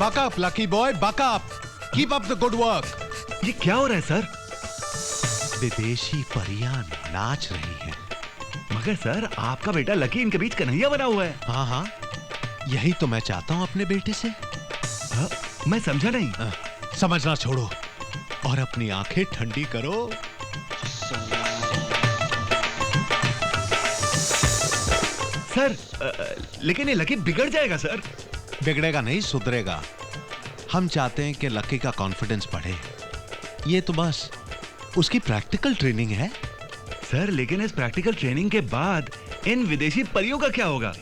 Buck up, lucky boy, buck up. Keep up the good work. ये क्या हो रहा है सर? विदेशी परियां नाच रही हैं। मगर सर आपका बेटा लकी इनके बीच कन्हैया बना हुआ है। हाँ हाँ, यही तो मैं चाहता हूँ अपने बेटे से। मैं समझा नहीं। समझना छोड़ो और अपनी आंखें ठंडी करो। सर लेकिन ये लकी बिगड़ जाएगा सर। बिगड़ेगा नहीं, सुधरेगा। हम चाहते हैं कि लकी का कॉन्फिडेंस बढ़े। ये तो बस उसकी प्रैक्टिकल ट्रेनिंग है। सर लेकिन इस प्रैक्टिकल ट्रेनिंग के बाद इन विदेशी परियों का क्या होगा?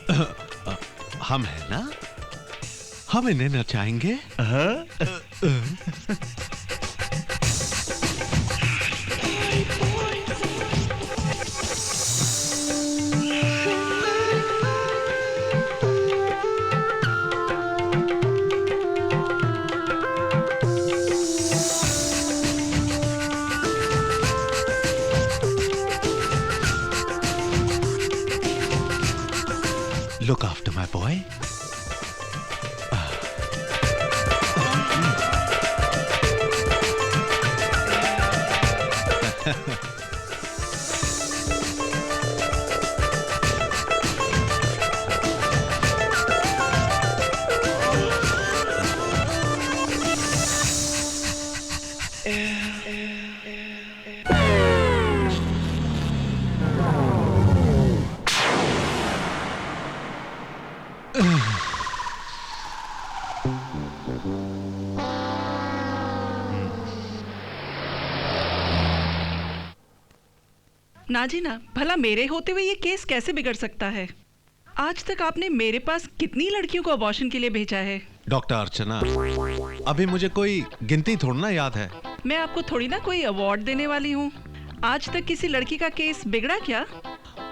हम है ना, हम इन्हें नचाएंगे। Look after my boy. ना जी ना, भला मेरे होते हुए ये केस कैसे बिगड़ सकता है? आज तक आपने मेरे पास कितनी लड़कियों को अबॉर्शन के लिए भेजा है? डॉक्टर अर्चना, अभी मुझे कोई गिनती थोड़ी ना याद है। मैं आपको थोड़ी ना कोई अवार्ड देने वाली हूँ। आज तक किसी लड़की का केस बिगड़ा क्या?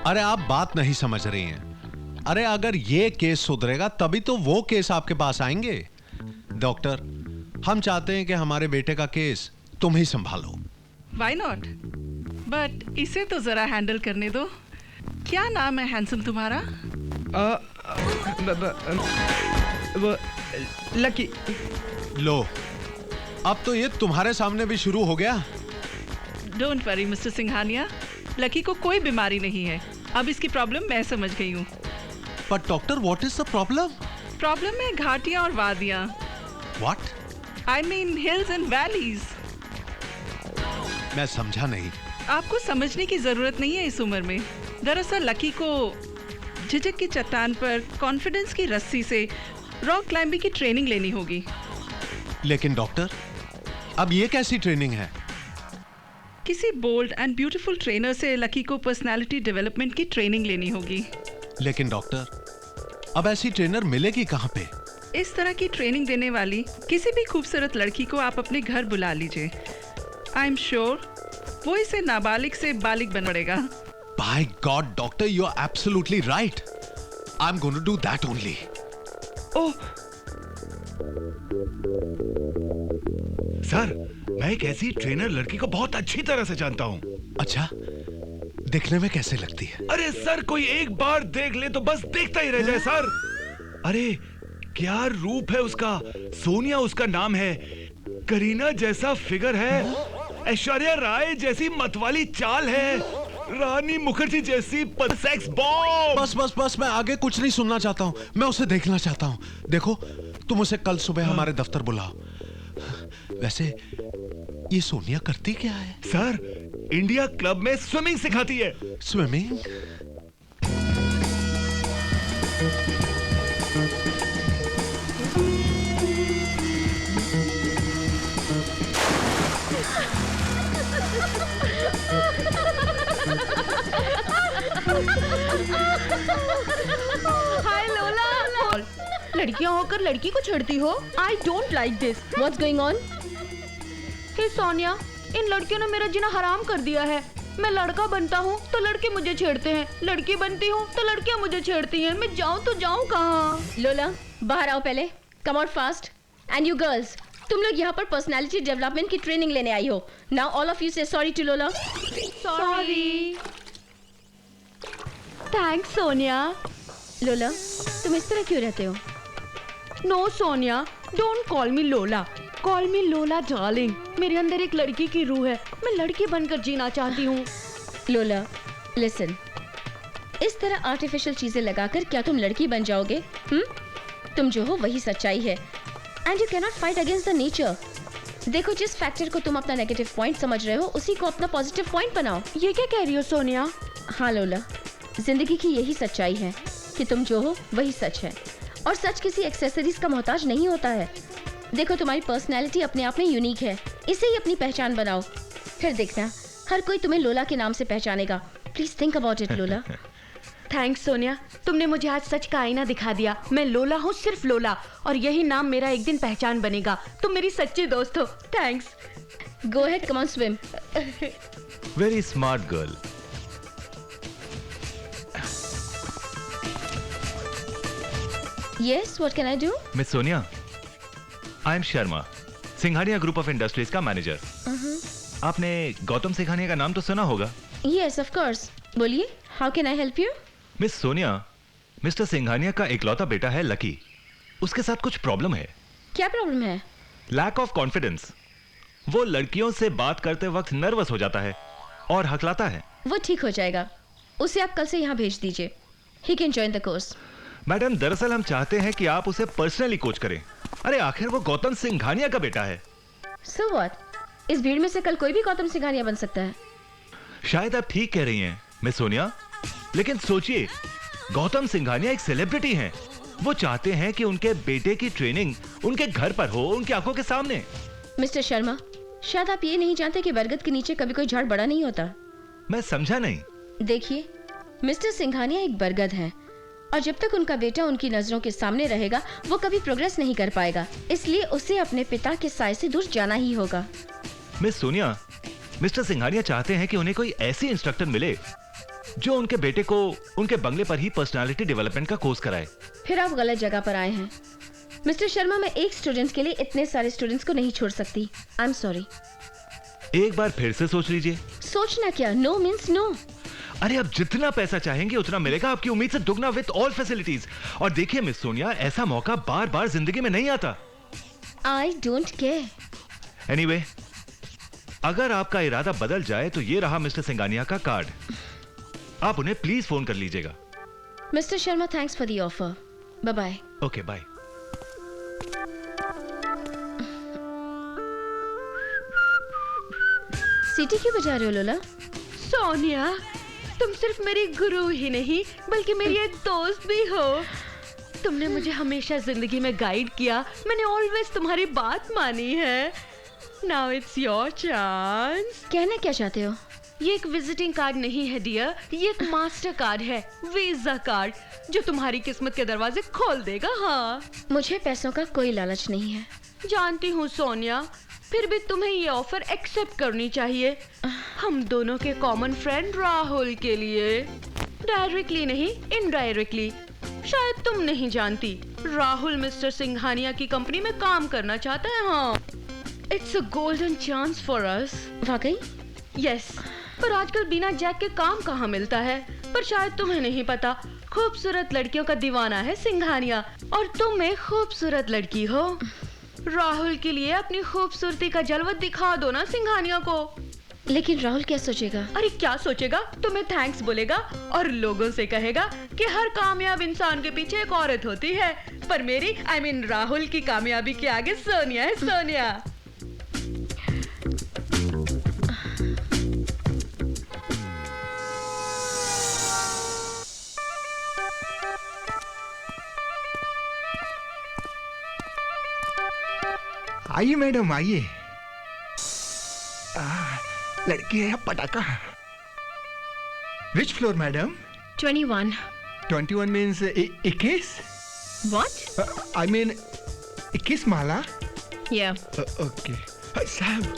अरे आप बात नहीं समझ रही हैं। अरे अगर ये केस सुधरेगा तभी तो वो केस आपके पास आएंगे। डॉक्टर, हम चाहते हैं कि हमारे बेटे का केस तुम ही संभालो। Why not? बट इसे तो जरा हैंडल करने दो। क्या नाम है हैंडसम तुम्हारा? वो लकी। लो, अब तो ये तुम्हारे सामने भी शुरू हो गया। Don't worry mister Singhania, lucky को कोई बीमारी नहीं है। अब इसकी प्रॉब्लम मैं समझ गई हूँ। पर doctor, what is the problem? Problem है घाटियाँ और वादियाँ। What? I mean hills and valleys. मैं समझा नहीं। आपको समझने की जरूरत नहीं है इस उम्र में। दरअसल लकी को झिझक की चट्टान पर कॉन्फिडेंस की रस्सी से रॉक क्लाइंबिंग की ट्रेनिंग लेनी होगी। लेकिन डॉक्टर, अब ये कैसी ट्रेनिंग है? किसी बोल्ड एंड ब्यूटीफुल ट्रेनर से लकी को पर्सनालिटी डेवलपमेंट की ट्रेनिंग लेनी होगी। लेकिन डॉक्टर, अब ऐसी ट्रेनर मिलेगी कहाँ पे? इस तरह की ट्रेनिंग देने वाली किसी भी खूबसूरत लड़की को आप अपने घर बुला लीजिए। आई एम श्योर वो इसे नाबालिग से बालिग बनेगा। By God, doctor, you are absolutely right. I'm going to do that only. Oh, sir मैं एक ऐसी ट्रेनर लड़की को बहुत अच्छी तरह से जानता हूँ। अच्छा, दिखने में कैसे लगती है? अरे सर, कोई एक बार देख ले तो बस देखता ही रह जाए सर। अरे क्या रूप है उसका। सोनिया उसका नाम है। करीना जैसा फिगर है। ऐश्वर्या राय जैसी मतवाली चाल है। रानी मुखर्जी जैसी सेक्स बॉम्ब। बस बस बस, मैं आगे कुछ नहीं सुनना चाहता हूँ। मैं उसे देखना चाहता हूँ। देखो, तुम उसे कल सुबह हमारे दफ्तर बुलाओ। वैसे ये सोनिया करती क्या है? सर, इंडिया क्लब में स्विमिंग सिखाती है। स्विमिंग? हाय लोला। लड़कियां होकर लड़की को छेड़ती हो? I don't like this. What's going on? Hey Sonia, इन लड़कियों ने मेरा जीना हराम कर दिया है। मैं लड़का बनता हूँ तो लड़के मुझे छेड़ते हैं, लड़की बनती हूँ तो लड़कियाँ मुझे छेड़ती हैं। मैं जाऊँ तो जाऊँ कहाँ? लोला, बाहर आओ पहले। Come out fast. And you girls, तुम लोग यहाँ पर पर्सनालिटी डेवलपमेंट की ट्रेनिंग लेने आई हो। नाउ ऑल ऑफ यू से sorry to Lola. Sorry. Thanks Sonia. Lola, तुम इस तरह क्यों रहते हो? No Sonia, don't call me Lola, call me लोला डार्लिंग। मेरे अंदर एक लड़की की रूह है, मैं लड़की बनकर जीना चाहती हूँ। लोला, लिसन, इस तरह आर्टिफिशियल चीजें लगाकर क्या तुम लड़की बन जाओगे? तुम जो हो वही सच्चाई है, and you can not fight against the nature. देखो, जिस फैक्टर को तुम अपना नेगेटिव पॉइंट समझ रहे हो, उसी को अपना पॉजिटिव पॉइंट बनाओ। ये क्या कह रही हो सोनिया? हाँ लोला, जिंदगी की यही सच्चाई है कि तुम जो हो वही सच है, और सच किसी एक्सेसरीज का मोहताज नहीं होता है। देखो, तुम्हारी पर्सनैलिटी अपने आप में यूनिक है, इसे ही अपनी पहचान बनाओ, फिर देखना हर कोई तुम्हें लोला के नाम से पहचानेगा। प्लीज थिंक अबाउट इट लोला। थैंक्स सोनिया, तुमने मुझे आज सच का आईना दिखा दिया। मैं लोला हूँ, सिर्फ लोला, और यही नाम मेरा एक दिन पहचान बनेगा। तुम मेरी सच्ची दोस्त हो। Thanks. Go ahead, come on swim. Very smart girl. Yes, what can I do? Miss Sonia, I am Sharma, Singhania group of industries का मैनेजर। आपने गौतम सिंघानिया का नाम तो सुना होगा। Yes, of course. बोलिए, how can I help you? Miss Sonia, mister Singhania का इकलौता बेटा है लकी। उसके साथ कुछ प्रॉब्लम है। क्या प्रॉब्लम है? Lack of confidence. वो लड़कियों से बात करते वक्त नर्वस हो जाता है और हकलाता है। वो ठीक हो जाएगा, उसे आप कल से यहाँ भेज दीजिए। He can join the course. Madam, दरअसल हम चाहते हैं कि आप उसे पर्सनली कोच करें। अरे आखिर वो गौतम सिंघानिया का बेटा है। So what? इस भीड़ में से कल कोई भी गौतम सिंघानिया बन सकता है। शायद आप ठीक कह रही हैं मिस सोनिया, लेकिन सोचिए, गौतम सिंघानिया एक सेलिब्रिटी हैं। वो चाहते हैं कि उनके बेटे की ट्रेनिंग उनके घर पर हो, उनकी आंखों के सामने। मिस्टर शर्मा, शायद आप ये नहीं जानते कि बरगद के नीचे कभी कोई झाड़ बड़ा नहीं होता। मैं समझा नहीं। देखिए, मिस्टर सिंघानिया एक बरगद है, और जब तक उनका बेटा उनकी नजरों के सामने रहेगा, वो कभी प्रोग्रेस नहीं कर पाएगा। इसलिए उसे अपने पिता के साय से दूर जाना ही होगा। मिस सोनिया, मिस्टर सिंघानिया चाहते हैं कि उन्हें कोई ऐसी इंस्ट्रक्टर मिले जो उनके बेटे को उनके बंगले पर ही पर्सनालिटी डेवलपमेंट का कोर्स कराए। फिर आप गलत जगह पर आए हैं मिस्टर शर्मा। मैं एक स्टूडेंट के लिए इतने सारे स्टूडेंट्स को नहीं छोड़ सकती। I am sorry. एक बार फिर से सोच लीजिए। सोचना क्या? No means no. अरे आप जितना पैसा चाहेंगे उतना मिलेगा, आपकी उम्मीद से दुगना विद ऑल फैसिलिटीज। और देखिए मिस सोनिया, ऐसा मौका बार बार जिंदगी में नहीं आता। I don't care. एनीवे, अगर आपका इरादा बदल जाए तो ये रहा मिस्टर सिंघानिया का कार्ड। आप उन्हें प्लीज फोन कर लीजिएगा। Mister Sharma, thanks for the offer. Bye bye. Okay, bye. सीटी क्यों बजा रहे हो लोला? सोनिया, तुम सिर्फ मेरी गुरु ही नहीं बल्कि मेरी एक दोस्त भी हो। तुमने मुझे हमेशा जिंदगी में गाइड किया। मैंने ऑलवेज तुम्हारी बात मानी है। Now it's your chance. कहना क्या चाहते हो? ये एक विजिटिंग कार्ड नहीं है डियर, ये एक मास्टर कार्ड है, वीजा कार्ड, जो तुम्हारी किस्मत के दरवाजे खोल देगा। हाँ, मुझे पैसों का कोई लालच नहीं है। जानती हूँ सोनिया, फिर भी तुम्हें ये ऑफर एक्सेप्ट करनी चाहिए, हम दोनों के कॉमन फ्रेंड राहुल के लिए। डायरेक्टली नहीं, इनडायरेक्टली। शायद तुम नहीं जानती, राहुल मिस्टर सिंघानिया की कंपनी में काम करना चाहता है। हाँ, it's a golden chance for us. वाकई? यस, पर आजकल बिना जैक के काम कहाँ मिलता है। पर शायद तुम्हें नहीं पता, खूबसूरत लड़कियों का दीवाना है सिंघानिया, और तुम एक खूबसूरत लड़की हो। राहुल के लिए अपनी खूबसूरती का जलवा दिखा दो ना सिंघानिया को। लेकिन राहुल क्या सोचेगा? अरे क्या सोचेगा? तुम्हें थैंक्स बोलेगा और लोगों से कहेगा कि हर कामयाब इंसान के पीछे एक औरत होती है, पर मेरी I mean राहुल की कामयाबी के आगे सोनिया है, सोनिया। आइए मैडम, आइए। लड़की है या पटाखा? विच floor madam? 21. 21 means 21? What? I mean 21 Mala? Yeah. Okay. साहब,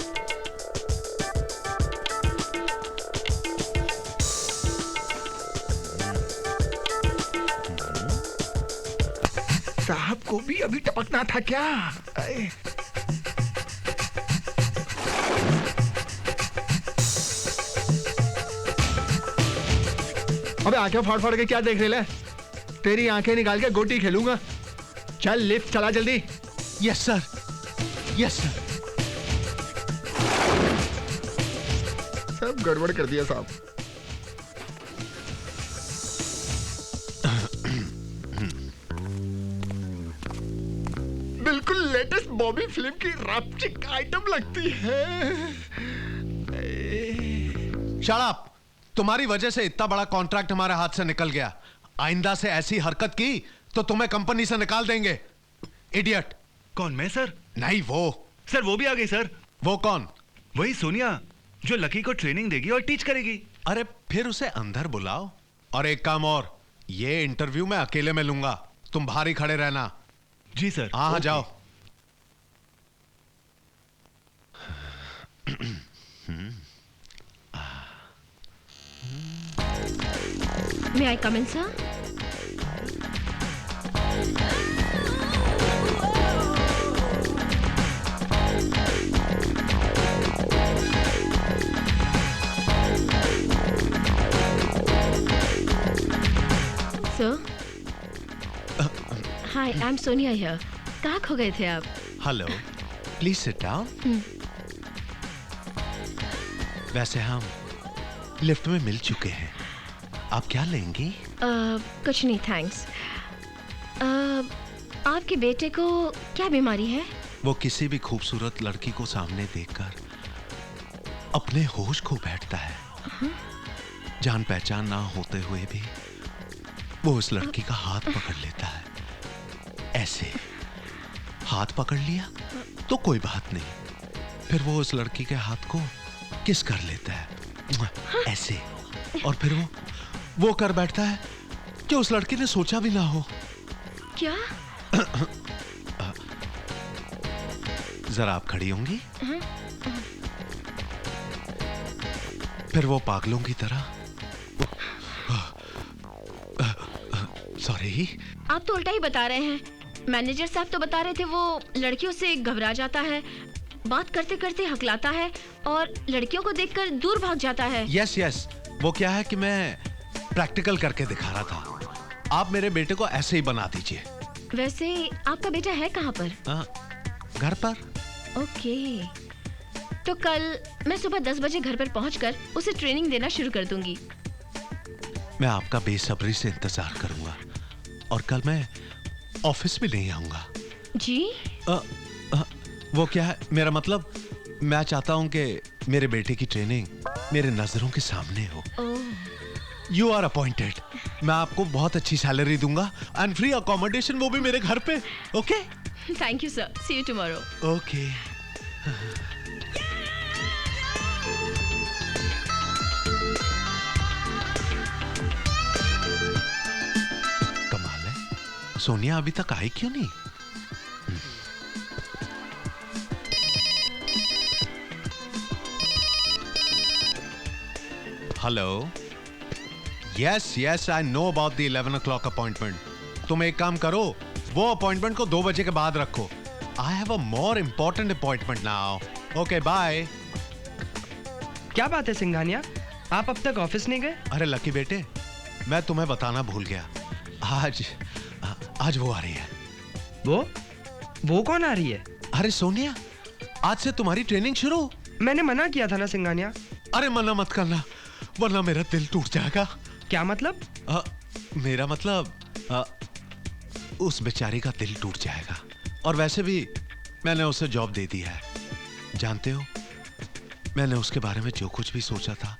साहब को भी अभी टपकना था क्या? अबे आंखें फाड़ फाड़ के क्या देख रहे ले? तेरी आंखें निकाल के गोटी खेलूंगा। चल लिफ्ट चला जल्दी। Yes sir, yes sir. सब गड़बड़ कर दिया साहब। बिल्कुल लेटेस्ट बॉबी फिल्म की रैपचिक आइटम लगती है। Shut up! तुम्हारी वजह से इतना बड़ा कॉन्ट्रैक्ट हमारे हाथ से निकल गया। आइंदा से ऐसी हरकत की तो तुम्हें कंपनी से निकाल देंगे। इडियट! कौन, मैं सर? नहीं, वो। सर वो भी आ गई सर। वो कौन? वही सोनिया, जो लकी को ट्रेनिंग देगी और टीच करेगी। अरे फिर उसे अंदर बुलाओ। और एक काम और, ये इंटरव्यू मैं अकेले में लूंगा, तुम बाहर ही खड़े रहना। जी सर। हाँ ओके। जाओ। May I come in, sir? Sir? Hi, I'm Sonia here. कहाँ खो गए थे आप? Hello, please sit down. वैसे हम लिफ्ट में मिल चुके हैं। आप क्या लेंगी? कुछ नहीं, थैंक्स। आपके बेटे को क्या बीमारी है? वो किसी भी खूबसूरत लड़की को सामने देखकर अपने होश खो बैठता है। जान पहचान ना होते हुए भी वो उस लड़की का हाथ पकड़ लेता है। ऐसे हाथ पकड़ लिया तो कोई बात नहीं, फिर वो उस लड़की के हाथ को किस कर लेता है ऐसे, और फिर वो कर बैठता है कि उस लड़की ने सोचा भी ना हो। क्या? जरा आप खड़ी होंगी? फिर वो पागलों की तरह, सॉरी। आप तो उल्टा ही बता रहे हैं। मैनेजर साहब तो बता रहे थे वो लड़कियों से घबरा जाता है, बात करते करते हकलाता है और लड़कियों को देखकर दूर भाग जाता है। यस यस, वो क्या है कि मैं प्रैक्टिकल करके दिखा रहा था। आप मेरे बेटे को ऐसे ही बना दीजिए। वैसे आपका बेटा है कहाँ पर? घर पर। ओके, तो कल मैं सुबह 10 बजे घर पर पहुंचकर उसे ट्रेनिंग देना शुरू कर दूंगी। मैं आपका बेसब्री से इंतजार करूंगा और कल मैं ऑफिस भी नहीं आऊंगा। जी? वो क्या है, मेरा मतलब मैं चाहता हूं कि मेरे बेटे की ट्रेनिंग मेरे नजरों के सामने हो। You are appointed. मैं आपको बहुत अच्छी सैलरी दूंगा एंड फ्री अकोमोडेशन, वो भी मेरे घर पे। Okay? Thank you sir, see you tomorrow. Okay. कमाल है, सोनिया अभी तक आई क्यों नहीं? Hello. Yes yes, I know about the 11 o'clock appointment. तुम एक काम करो, वो अपॉइंटमेंट को 2 बजे के बाद रखो। I have a more important appointment now. Okay bye. क्या बात है सिंघानिया, आप अब तक ऑफिस नहीं गए? अरे लकी बेटे, मैं तुम्हें बताना भूल गया। आज वो आ रही है। वो कौन आ रही है? अरे सोनिया, आज से तुम्हारी ट्रेनिंग शुरू। मैंने मना किया था ना सिंघानिया। अरे मना मत करना, वरना मेरा दिल टूट जाएगा। क्या मतलब? मेरा मतलब उस बेचारी का दिल टूट जाएगा। और वैसे भी मैंने उसे जॉब दे दी है। जानते हो, मैंने उसके बारे में जो कुछ भी सोचा था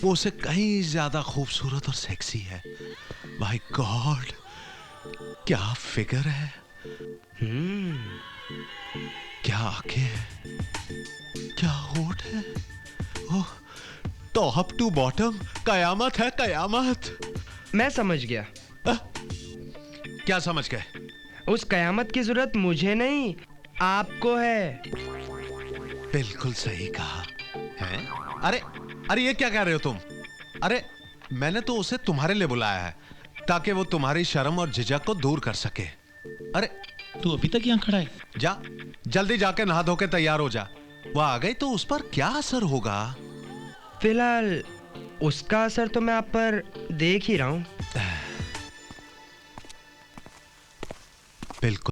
वो उससे कहीं ज्यादा खूबसूरत और सेक्सी है। माय गॉड, क्या फिगर है, क्या आंखें हैं, क्या होठ है। ओह, टॉप टू बॉटम कयामत है, कयामत। मैं समझ गया। क्या समझ गए? उस कयामत की जरूरत मुझे नहीं, आपको है। बिल्कुल सही कहा है। अरे ये क्या कह रहे हो तुम? अरे मैंने तो उसे तुम्हारे लिए बुलाया है ताकि वो तुम्हारी शर्म और झिझक को दूर कर सके। अरे तू अभी तक यहाँ खड़ा है? जा, जल्दी जाके नहा धो के तैयार हो जा। वो आ गई तो उस पर क्या असर होगा? फिलहाल उसका असर तो मैं आप पर देख ही रहा हूं। बिल्कुल।